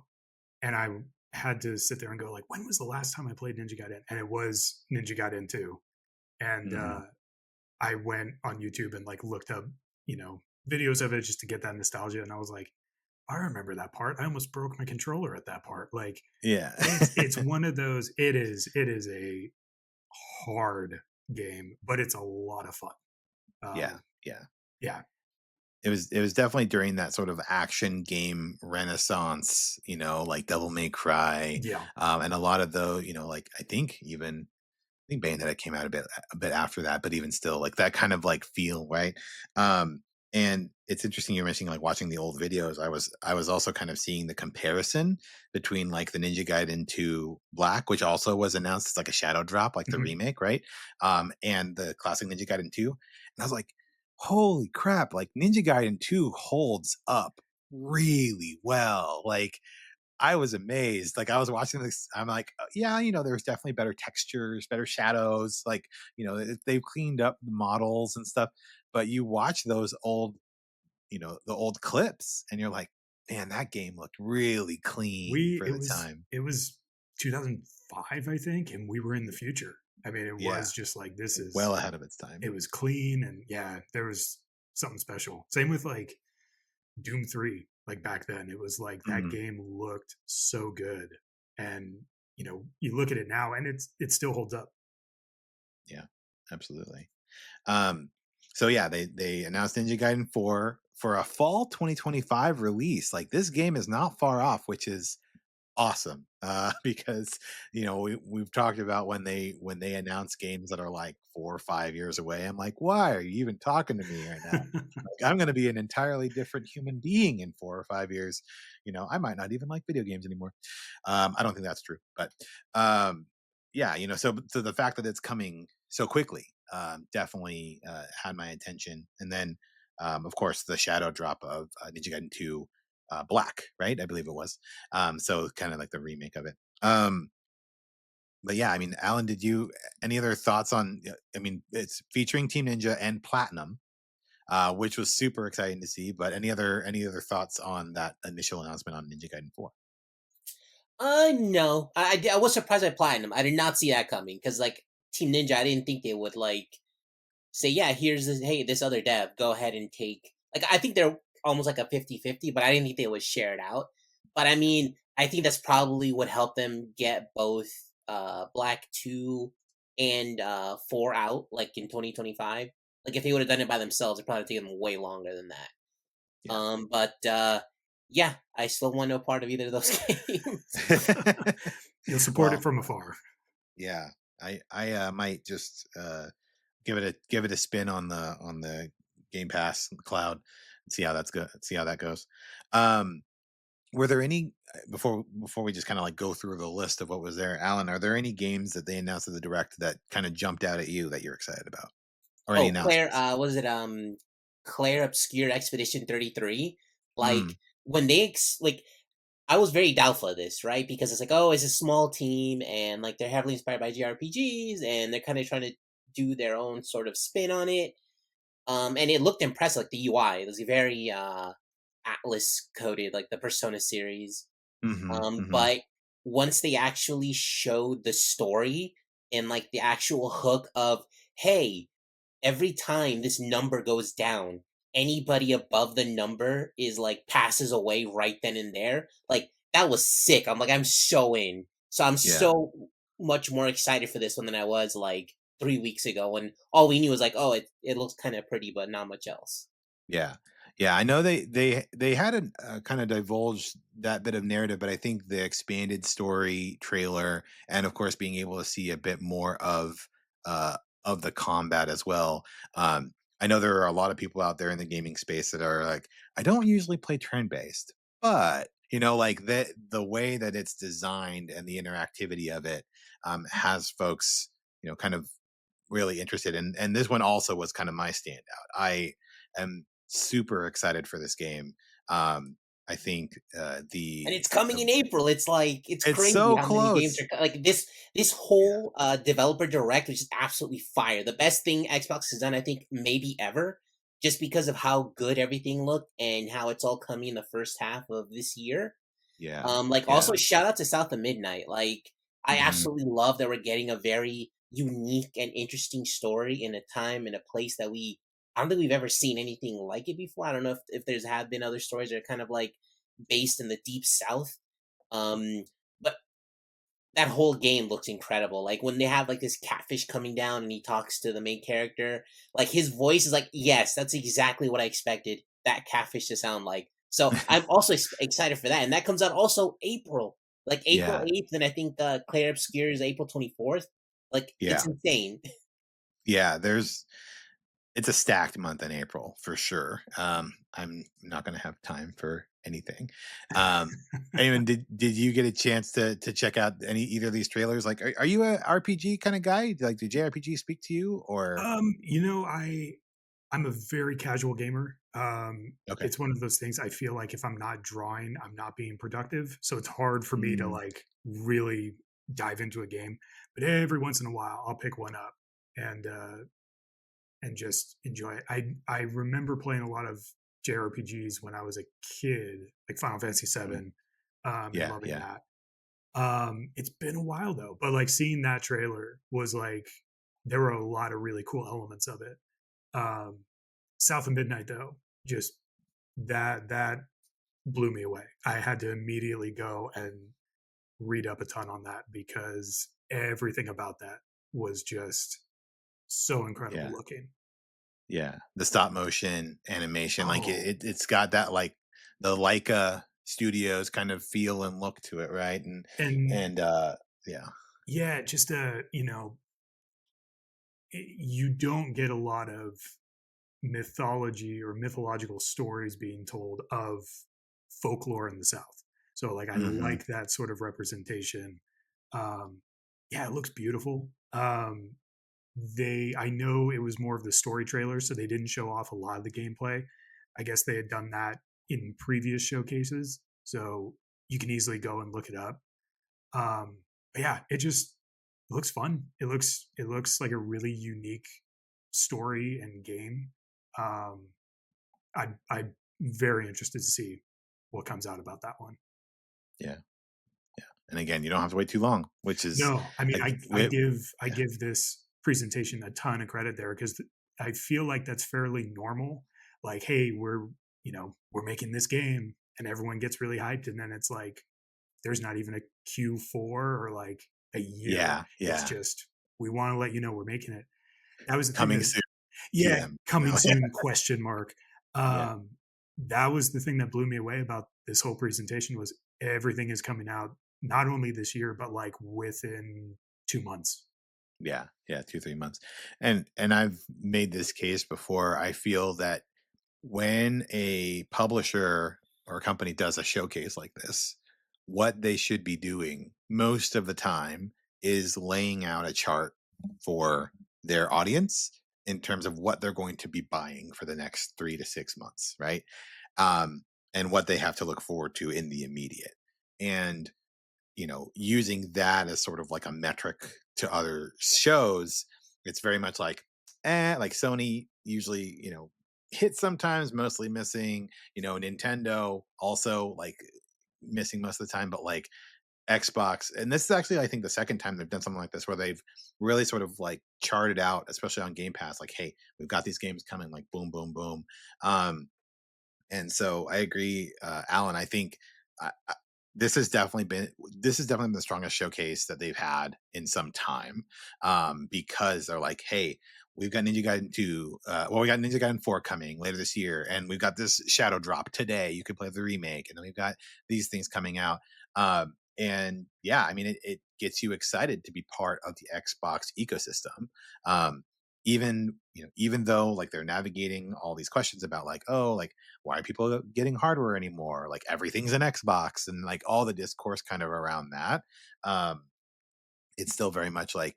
and I had to sit there and go like, when was the last time I played Ninja Gaiden? And it was Ninja Gaiden 2. And Mhm. I went on YouTube and like looked up, videos of it just to get that nostalgia. And I was like, I remember that part. I almost broke my controller at that part. Like Yeah. it's one of those. It is a hard game, but it's a lot of fun. Yeah, Um, yeah. yeah, It was definitely during that sort of action game renaissance, like Devil May Cry, yeah. and a lot of like I think Bayonetta came out a bit after that, but even still, like that kind of like feel, right? Um, and it's interesting you're mentioning like watching the old videos. I was also kind of seeing the comparison between like the Ninja Gaiden 2 Black, which also was announced as like a shadow drop, like the Mhm. remake, right? And the classic Ninja Gaiden 2. And I was like, holy crap, like Ninja Gaiden 2 holds up really well. Like I was amazed. Like I was watching this, I'm like, yeah, there's definitely better textures, better shadows. Like, they've cleaned up the models and stuff. But you watch those old, the old clips, and you're like, man, that game looked really clean We for the time. it was 2005, I think, and we were in the future. I mean, it Yeah, was just like this is. well ahead of its time. It was clean, and yeah, there was something special. Same with like Doom 3. Like back then, it was like that Mhm. game looked so good, and you look at it now, and it still holds up. Yeah, absolutely. Um, so yeah, they announced Ninja Gaiden 4 for a fall 2025 release. Like this game is not far off, which is awesome. Because we've talked about when they announce games that are like 4 or 5 years away. I'm like, why are you even talking to me right now? Like, I'm going to be an entirely different human being in 4 or 5 years. I might not even like video games anymore. I don't think that's true, but um, yeah, so the fact that it's coming so quickly definitely had my attention. And then, of course, the shadow drop of Ninja Gaiden 2 Black, right? I believe it was. So kind of like the remake of it. But yeah, I mean, Alan, did you any other thoughts on? I mean, it's featuring Team Ninja and Platinum, which was super exciting to see. But any other thoughts on that initial announcement on Ninja Gaiden 4? No, I was surprised by Platinum. I did not see that coming because like Team Ninja, I didn't think they would like say, yeah, here's this, hey, this other dev, go ahead and take. Like I think they're almost like a 50-50, but I didn't think they would share it out. But I mean, I think that's probably what helped them get both Black 2 and 4 out like in 2025. Like if they would have done it by themselves, it probably taken them way longer than that. Yeah. But yeah, I still want no part of either of those games. You'll support it Well, from afar. yeah, I might just give it a spin on the Game Pass cloud and see how that's good. See how that goes. Um, were there any before we just kind of like go through the list of what was there, Alan? Are there any games that they announced at the direct that kind of jumped out at you that you're excited about, or any Oh, Claire, announcements? was it Claire Obscure Expedition 33? Like Mm, when they like I was very doubtful of this, right? Because it's like, oh, it's a small team and like they're heavily inspired by JRPGs and they're kind of trying to do their own sort of spin on it. And it looked impressive, like the UI. It was very Atlas coded, like the Persona series. Hmm. But once they actually showed the story and like the actual hook of, hey, every time this number goes down, anybody above the number is like passes away right then and there. Like that was sick. I'm like, I'm so in. So I'm Yeah. so much more excited for this one than I was like 3 weeks ago when all we knew was like, oh, it looks kind of pretty, but not much else. Yeah. Yeah, I know they hadn't kind of divulged that bit of narrative, but I think the expanded story trailer, and of course being able to see a bit more uh of the combat as well. I know there are a lot of people out there in the gaming space that are like, I don't usually play turn based, but like the way that it's designed and the interactivity of it has folks kind of really interested. And this one also was kind of my standout. I am super excited for this game. I think And it's coming in April. It's like it's it's crazy so how many games close. are like this Yeah. whole developer direct was just absolutely fire. The best thing Xbox has done, I think, maybe ever, just because of how good everything looked and how it's all coming in the first half of this year. Yeah. Like also Yeah. shout out to South of Midnight. Like I Hmm. absolutely love that we're getting a very unique and interesting story in a time and a place that I don't think we've ever seen anything like it before. I don't know if there's have been other stories that are kind of like based in the deep south. But that whole game looks incredible. Like when they have like this catfish coming down and he talks to the main character, like his voice is like, yes, that's exactly what I expected that catfish to sound like. So I'm also excited for that, and that comes out also April, like April Yeah. 8th, and I think Claire Obscure is April 24th. Like it's Yeah. insane. Yeah. It's a stacked month in April for sure. I'm not going to have time for anything. Um, Eamon, did you get a chance to check out either of these trailers? Like, are you a RPG kind of guy? Like, did JRPG speak to you or? I'm a very casual gamer. Okay. It's one of those things I feel like if I'm not drawing, I'm not being productive. So it's hard for me to Mm, like really dive into a game. But every once in a while, I'll pick one up and just enjoy it. I remember playing a lot of JRPGs when I was a kid, like Final Fantasy mm. VII, and Yeah. loving Yeah. that. It's been a while though, but like seeing that trailer was like there were a lot of really cool elements of it. Um, South of Midnight though, just that blew me away. I had to immediately go and read up a ton on that because everything about that was just so incredible Yeah. looking. Yeah, the stop motion animation, like Oh, it's got that like the Leica Studios kind of feel and look to it, right? and And yeah, yeah, just you don't get a lot of mythology or mythological stories being told of folklore in the South. So like I hmm, like that sort of representation. Um, yeah, it looks beautiful. I know it was more of the story trailer, so they didn't show off a lot of the gameplay. I guess they had done that in previous showcases, so you can easily go and look it up. But yeah, it just looks fun. It looks like a really unique story and game. Um, I'm very interested to see what comes out about that one. yeah, yeah. And again, you don't have to wait too long, which is No, I mean, like I yeah, give this presentation a ton of credit there because I feel like that's fairly normal. Like, hey, we're making this game, and everyone gets really hyped, and then it's like there's not even a Q4 or like a year. yeah, It's yeah. just we want to let you know we're making it. That was the thing Coming that soon, yeah, TM. coming soon question mark. Yeah, Um, that was the thing that blew me away about this whole presentation was everything is coming out not only this year but like within 2 months. yeah, yeah. 2 3 months, and I've made this case before. I feel that when a publisher or a company does a showcase like this, what they should be doing most of the time is laying out a chart for their audience in terms of what they're going to be buying for the next 3 to 6 months, right? Um, and what they have to look forward to in the immediate. And using that as sort of like a metric to other shows, it's very much like Sony usually, hit sometimes, mostly missing. Nintendo also like missing most of the time, but like Xbox, and this is actually I think the second time they've done something like this where they've really sort of like charted out, especially on Game Pass, like, hey, we've got these games coming, like boom, boom, boom. And so I agree, Alan. I think this has definitely been the strongest showcase that they've had in some time, because they're like, hey, we've got Ninja Gaiden 2. We got Ninja Gaiden 4 coming later this year, and we've got this Shadow Drop today. You could play the remake, and then we've got these things coming out. And yeah, I mean, it gets you excited to be part of the Xbox ecosystem. Um, even though like they're navigating all these questions about like, oh, like why are people getting hardware anymore? Like everything's an Xbox, and like all the discourse kind of around that. Um, it's still very much like,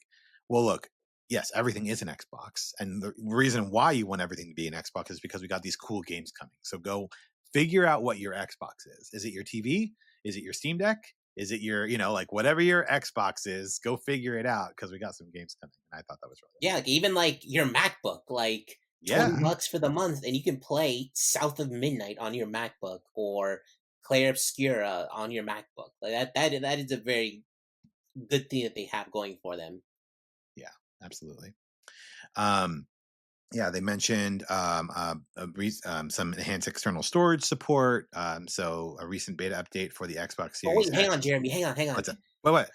well, look, yes, everything is an Xbox. And the reason why you want everything to be an Xbox is because we got these cool games coming. So go figure out what your Xbox is. Is it your TV? Is it your Steam Deck? Is it your, like whatever your Xbox is, go figure it out because we got some games coming. And I thought that was really Yeah, awesome. like even like your MacBook, like Yeah. 20 bucks for the month, and you can play South of Midnight on your MacBook or Claire Obscura on your MacBook. Like that is a very good thing that they have going for them. Yeah, absolutely. Um, Yeah, they mentioned some enhanced external storage support. So a recent beta update for the Xbox Oh Series wait, hang on, X. Jeremy, hang on, hang on. What's up? What?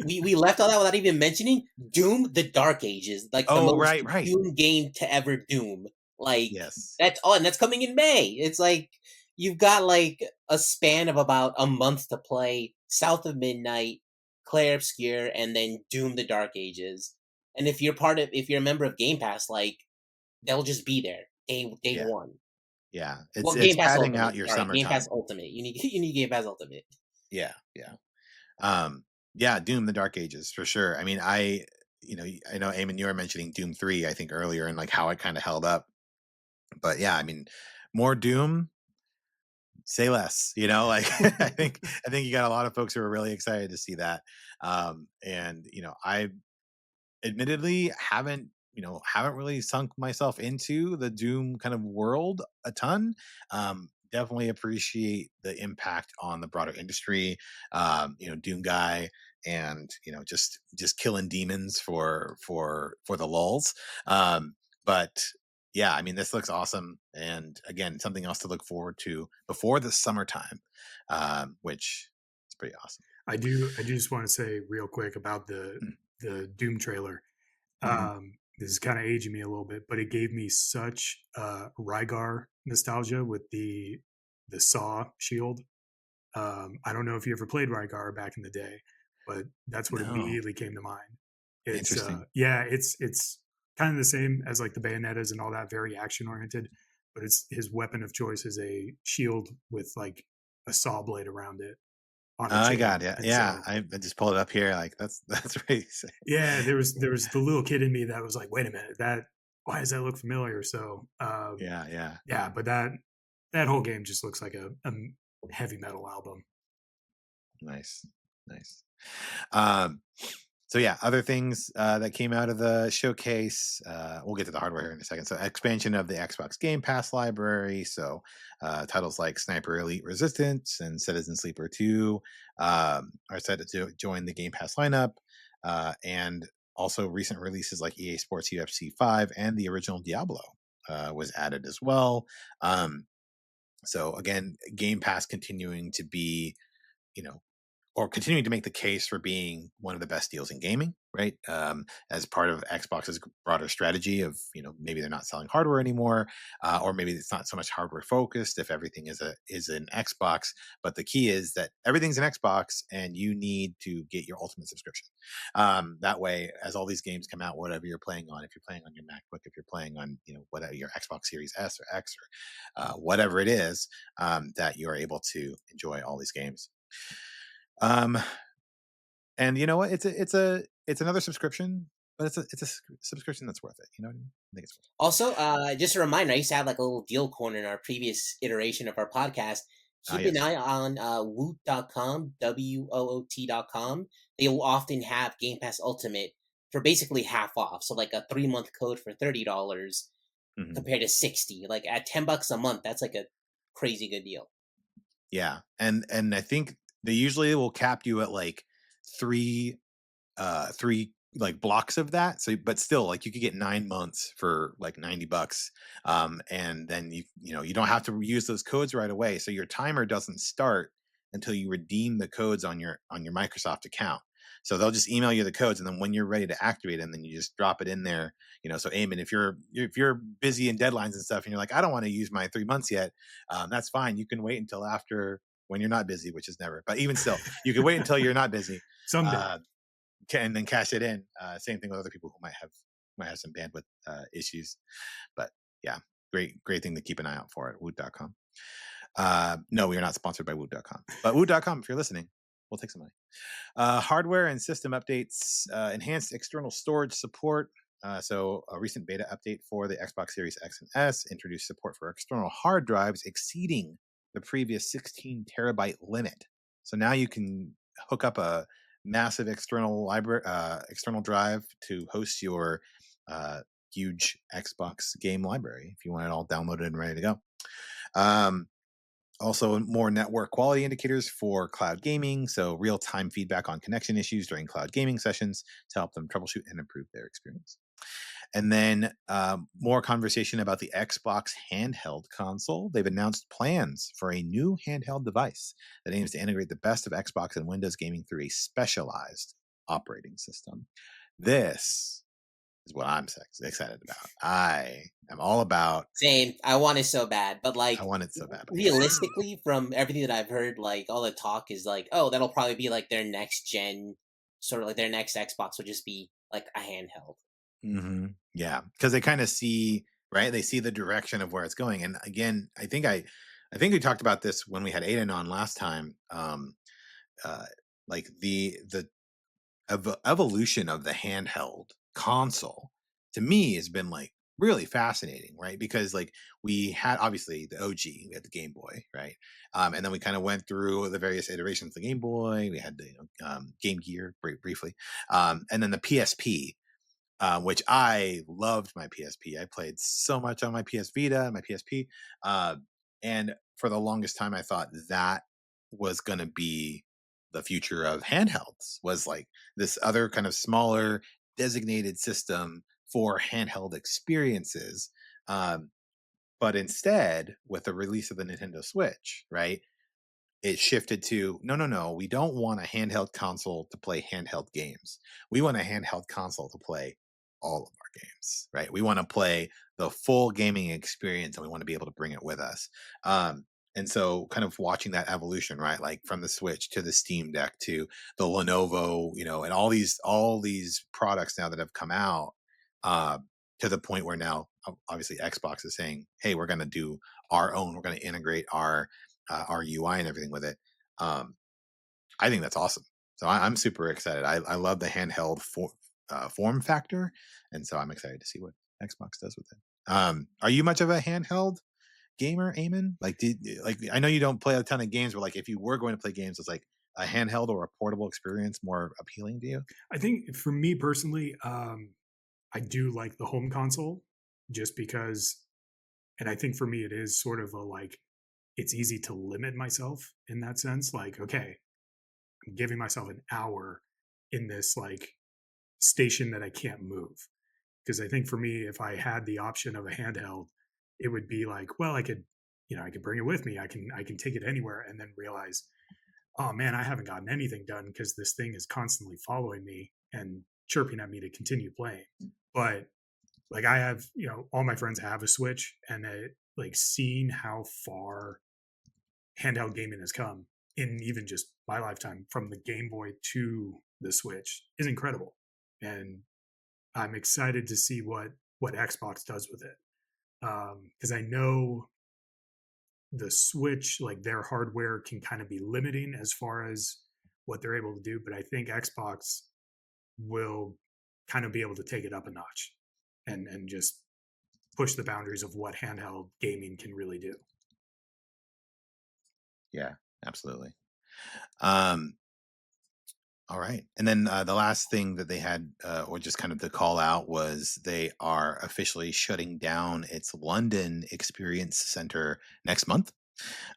We left all that without even mentioning Doom: The Dark Ages, like the Oh, most right. Doom game to ever Doom. Like Yes. that's all, and that's coming in May. It's like you've got like a span of about a month to play South of Midnight, Claire Obscure, and then Doom: The Dark Ages. And if you're a member of Game Pass, like they'll just be there day Yeah. one. Yeah. Well, It's Game Pass padding out Ultimate. your Sorry, Game Pass summertime. Ultimate. You need Game Pass Ultimate. Yeah. Yeah. Um, yeah. Doom: The Dark Ages for sure. I mean, I know, Eamon, you were mentioning Doom 3, I think earlier, and like how it kind of held up. But yeah, I mean, more Doom, say less. Like I think you got a lot of folks who are really excited to see that. And I admittedly haven't really sunk myself into the Doom kind of world a ton. Definitely appreciate the impact on the broader industry. Doom guy, and just killing demons for the lulls. But yeah, I mean, this looks awesome, and again, something else to look forward to before the summertime, which is pretty awesome. I do just want to say real quick about the Doom trailer. Mm-hmm. This is kind of aging me a little bit, but it gave me such Rygar nostalgia with the saw shield. I don't know if you ever played Rygar back in the day, but that's what No, immediately came to mind. It's interesting. yeah, it's kind of the same as like the Bayonettas and all that, very action oriented, but it's his weapon of choice is a shield with like a saw blade around it on a I got chain. it. And Yeah, so I just pulled it up here. Like that's really sick. yeah, there was the little kid in me that was like, wait a minute, that why does that look familiar? So Yeah, yeah. yeah, but that whole game just looks like a heavy metal album. Nice, nice. Um, so yeah, other things that came out of the showcase. We'll get to the hardware here in a second. So expansion of the Xbox Game Pass library. So titles like Sniper Elite Resistance and Citizen Sleeper 2 are set to join the Game Pass lineup, and also recent releases like EA Sports UFC 5 and the original Diablo was added as well. So again, Game Pass continuing to be, you know, or continuing to make the case for being one of the best deals in gaming, right? As part of Xbox's broader strategy of, maybe they're not selling hardware anymore, or maybe it's not so much hardware focused if everything is an Xbox. But the key is that everything's an Xbox, and you need to get your Ultimate subscription. That way, as all these games come out, whatever you're playing on, if you're playing on your MacBook, if you're playing on whatever your Xbox Series S or X or whatever it is, that you are able to enjoy all these games. Um, and you know what? It's another subscription, but it's a subscription that's worth it. You know what I mean? I think it's worth Also, just a reminder, I used to have like a little deal corner in our previous iteration of our podcast. it. Ah, Keep an yes. eye on woot.com, woot.com. They will often have Game Pass Ultimate for basically half off. So like a 3-month code for $30. Mhm. compared to 60. Like at $10 a month, that's like a crazy good deal. Yeah, and I think they usually will cap you at like 3 3 like blocks of that. So but still like you could get 9 months for like $90. And then you know, you don't have to use those codes right away. So your timer doesn't start until you redeem the codes on your Microsoft account. So they'll just email you the codes, and then when you're ready to activate them, then you just drop it in there. You know, so Eamon, if you're busy in deadlines and stuff, and you're like, I don't want to use my 3 months yet, that's fine. You can wait until after when you're not busy, which is never. But even still, you can wait until you're not busy. Someday. Uh, and then cash it in. Same thing with other people who might have some bandwidth issues. But yeah, great thing to keep an eye out for at woot.com. No, we are not sponsored by woot.com. But woot.com, if you're listening, we'll take some money. Hardware and system updates, enhanced external storage support. So a recent beta update for the Xbox Series X and S introduced support for external hard drives exceeding the previous 16 terabyte limit. So now you can hook up a massive external drive to host your huge Xbox game library if you want it all downloaded and ready to go. Also, more network quality indicators for cloud gaming. So, real time feedback on connection issues during cloud gaming sessions to help them troubleshoot and improve their experience. And then more conversation about the Xbox handheld console. They've announced plans for a new handheld device that aims to integrate the best of Xbox and Windows gaming through a specialized operating system. This is what I'm excited about. I am all about. Same. I want it so bad, but I like want it so badly. realistically, from everything that I've heard, like all the talk is like, oh, that'll probably be like their next gen, sort of like their next Xbox will just be like a handheld. Yeah, because they kind of see, right. They see the direction of where it's going. And again, I think we talked about this when we had Aiden on last time. Uh, like the evolution of the handheld console to me has been like really fascinating, right? Because like we had obviously the OG, we had the Game Boy, right? And then we kind of went through the various iterations of the Game Boy. We had the Game Gear briefly, and then the PSP, which I loved my PSP. I played so much on my PS Vita, my PSP, uh, and for the longest time, I thought that was going to be the future of handhelds. Was like this other kind of smaller designated system for handheld experiences. Um, but instead, with the release of the Nintendo Switch, right, it shifted to no, we don't want a handheld console to play handheld games. We want a handheld console to play all of our games, right? We want to play the full gaming experience, and we want to be able to bring it with us. And so kind of watching that evolution, right? Like from the Switch to the Steam Deck to the Lenovo, you know, and all these products now that have come out, uh, to the point where now obviously Xbox is saying, hey, we're going to do our own, we're going to integrate our UI and everything with it. Um, I think that's awesome. So I'm super excited. I love the handheld form factor, and so I'm excited to see what Xbox does with it. Are you much of a handheld gamer, Eamon? Like, like I know you don't play a ton of games, but like if you were going to play games, it's like a handheld or a portable experience more appealing to you? I think for me personally, I do like the home console just because, and I think for me, it is sort of a like, it's easy to limit myself in that sense. Like, okay, I'm giving myself an hour in this like station that I can't move. Because I think for me, if I had the option of a handheld, it would be like, well, I could, I could bring it with me. I can take it anywhere, and then realize, oh man, I haven't gotten anything done because this thing is constantly following me and chirping at me to continue playing. But like I have, all my friends have a Switch, and like seeing how far handheld gaming has come in even just my lifetime from the Game Boy to the Switch is incredible. And I'm excited to see what Xbox does with it. Because I know the Switch, like their hardware can kind of be limiting as far as what they're able to do, but I think Xbox will kind of be able to take it up a notch and just push the boundaries of what handheld gaming can really do. Yeah, absolutely. Um, All right. And then the last thing that they had, or just kind of the call out, was they are officially shutting down its London Experience Center next month.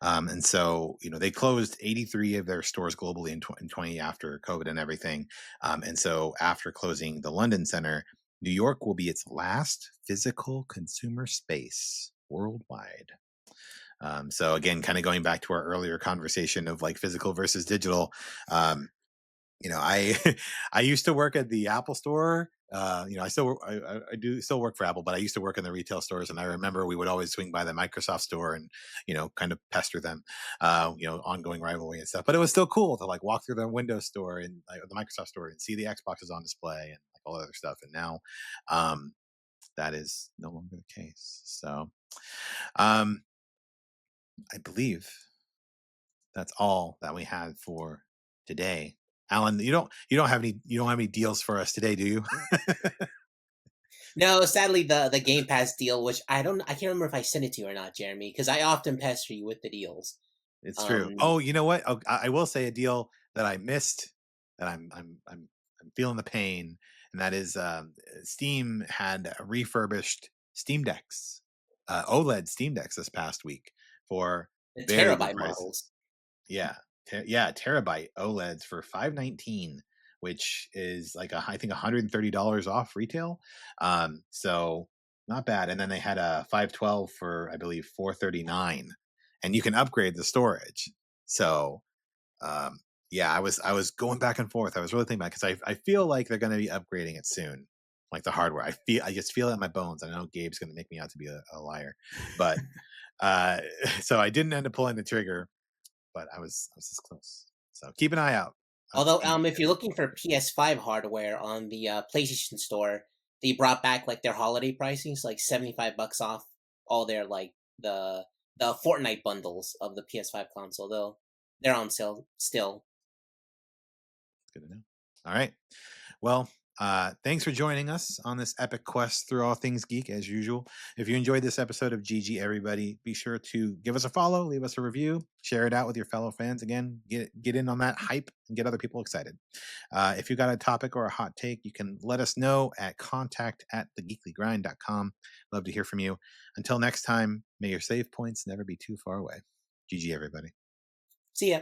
And so, they closed 83 of their stores globally in 20 after COVID and everything. And so, after closing the London Center, New York will be its last physical consumer space worldwide. So again, kind of going back to our earlier conversation of like physical versus digital, I I used to work at the Apple store. I still I do still work for Apple, but I used to work in the retail stores, and I remember we would always swing by the Microsoft store and kind of pester them, ongoing rivalry and stuff. But it was still cool to like walk through the Windows store and like, the Microsoft store and see the Xboxes on display and like all that other stuff. And now that is no longer the case. So um, I believe that's all that we had for today. Alan, you don't have any deals for us today, do you? No, sadly, the Game Pass deal, which I can't remember if I sent it to you or not, Jeremy, because I often pester you with the deals. It's true. Um, Oh, you know what? Oh, I will say a deal that I missed that I'm feeling the pain, and that is Steam had refurbished Steam Decks, OLED Steam Decks this past week for the very good terabyte prices. models. Yeah, terabyte OLEDs for $519, which is like I think $130 off retail. So not bad. And then they had a 512 for I believe $439, and you can upgrade the storage. So yeah, I was going back and forth. I was really thinking about because I feel like they're going to be upgrading it soon, like the hardware. I just feel it in my bones. I know Gabe's going to make me out to be a liar, but uh, so I didn't end up pulling the trigger, but I was this close. So keep an eye out on Although, Steam. if you're looking for PS5 hardware on the PlayStation Store, they brought back like their holiday pricing, so like $75 off all their like the Fortnite bundles of the PS5 console. Though they're on sale still. Good to know. All right. Well, thanks for joining us on this epic quest through all things geek as usual. If you enjoyed this episode of GG Everybody, be sure to give us a follow, leave us a review, share it out with your fellow fans. Again, get in on that hype and get other people excited. If you got a topic or a hot take, you can let us know at contact@thegeeklygrind.com. Love to hear from you. Until next time, may your save points never be too far away. GG Everybody. See ya.